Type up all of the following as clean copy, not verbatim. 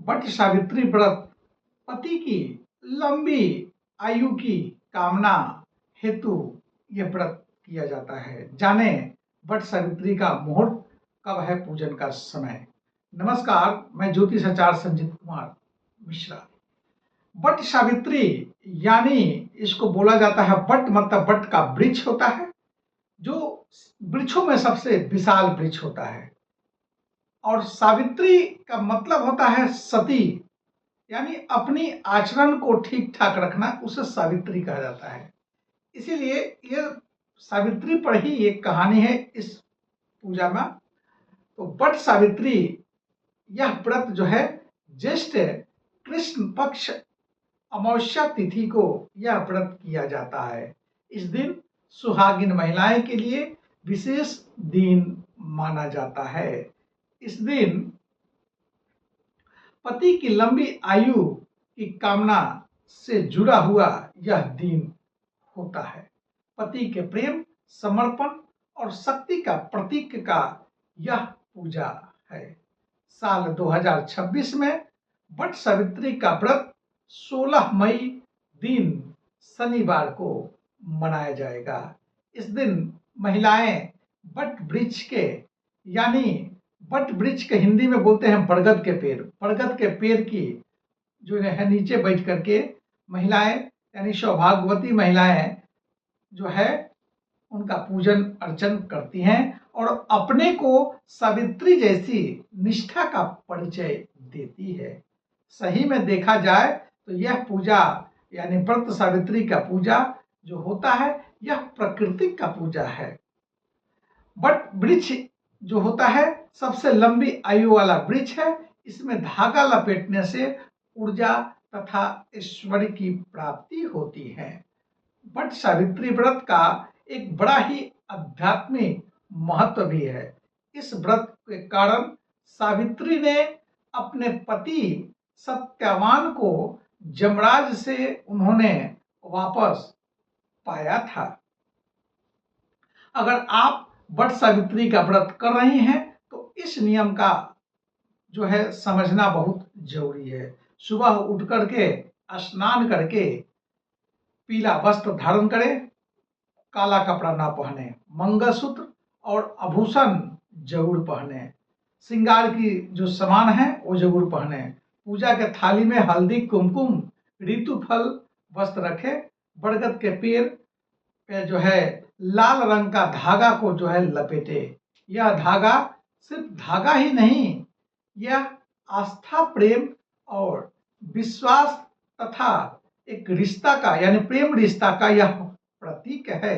वट सावित्री व्रत पति की लंबी आयु की कामना हेतु यह व्रत किया जाता है। जाने वट सावित्री का मुहूर्त कब है, पूजन का समय। नमस्कार, मैं ज्योतिष आचार्य संजीत कुमार मिश्रा। वट सावित्री यानी इसको बोला जाता है, वट मतलब वट का वृक्ष होता है, जो वृक्षों में सबसे विशाल वृक्ष होता है। और सावित्री का मतलब होता है सती, यानी अपनी आचरण को ठीक ठाक रखना, उसे सावित्री कहा जाता है। इसीलिए यह सावित्री पर ही एक कहानी है इस पूजा में। तो वट सावित्री यह व्रत जो है ज्येष्ठ कृष्ण पक्ष अमावस्या तिथि को यह व्रत किया जाता है। इस दिन सुहागिन महिलाएं के लिए विशेष दिन माना जाता है। इस दिन पति की लंबी आयु की कामना से जुड़ा हुआ यह दिन होता है। पति के प्रेम, समर्पण और शक्ति का प्रतीक का यह पूजा है। साल 2026 में वट सावित्री का व्रत 16 मई दिन शनिवार को मनाया जाएगा। इस दिन महिलाएं वट वृक्ष के, यानी वट वृक्ष के हिंदी में बोलते हैं बरगद के पेड़, बरगद के पेड़ की जो है नीचे बैठ करके महिलाएं यानी सौभाग्यवती महिलाएं जो है उनका पूजन अर्चन करती हैं और अपने को सावित्री जैसी निष्ठा का परिचय देती है। सही में देखा जाए तो यह पूजा यानी व्रत सावित्री का पूजा जो होता है यह प्रकृति का पूजा है। वट वृक्ष जो होता है सबसे लंबी आयु वाला वृक्ष है। इसमें धागा लपेटने से ऊर्जा तथा ऐश्वर्य की प्राप्ति होती है। वट सावित्री व्रत का एक बड़ा ही आध्यात्मिक महत्व भी है। इस व्रत के कारण सावित्री ने अपने पति सत्यवान को यमराज से उन्होंने वापस पाया था। अगर आप वट सावित्री का व्रत कर रही हैं तो इस नियम का जो है समझना बहुत जरूरी है। सुबह उठ करके स्नान करके पीला वस्त्र धारण करें, काला कपड़ा ना पहने, मंगलसूत्र और आभूषण जरूर पहने, श्रृंगार की जो सामान है वो जरूर पहने, पूजा के थाली में हल्दी, कुमकुम, ऋतु फल वस्त्र रखे, बरगद के पेड़ पे जो है लाल रंग का धागा को जो है लपेटे। यह धागा सिर्फ धागा ही नहीं, यह आस्था, प्रेम और विश्वास तथा एक रिश्ता का यानी प्रेम रिश्ता का यह प्रतीक है।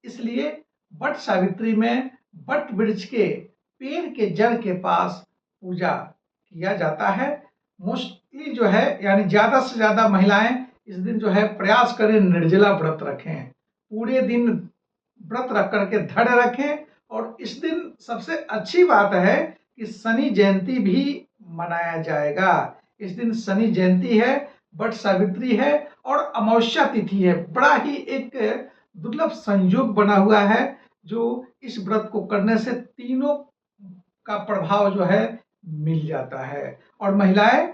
इसलिए वट सावित्री में वट वृक्ष के पेड़ के जड़ के पास पूजा किया जाता है। मोस्टली जो है यानी ज्यादा से ज्यादा महिलाएं इस दिन जो है प्रयास करें निर्जला व्रत रखें, पूरे दिन व्रत रख करके धैर्य रखें। और इस दिन सबसे अच्छी बात है कि शनि जयंती भी मनाया जाएगा। इस दिन शनि जयंती है, वट सावित्री है और अमावस्या तिथि है। बड़ा ही एक दुर्लभ संयोग बना हुआ है जो इस व्रत को करने से तीनों का प्रभाव जो है मिल जाता है और महिलाएं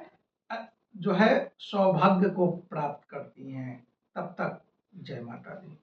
जो है सौभाग्य को प्राप्त करती हैं। तब तक जय माता दी।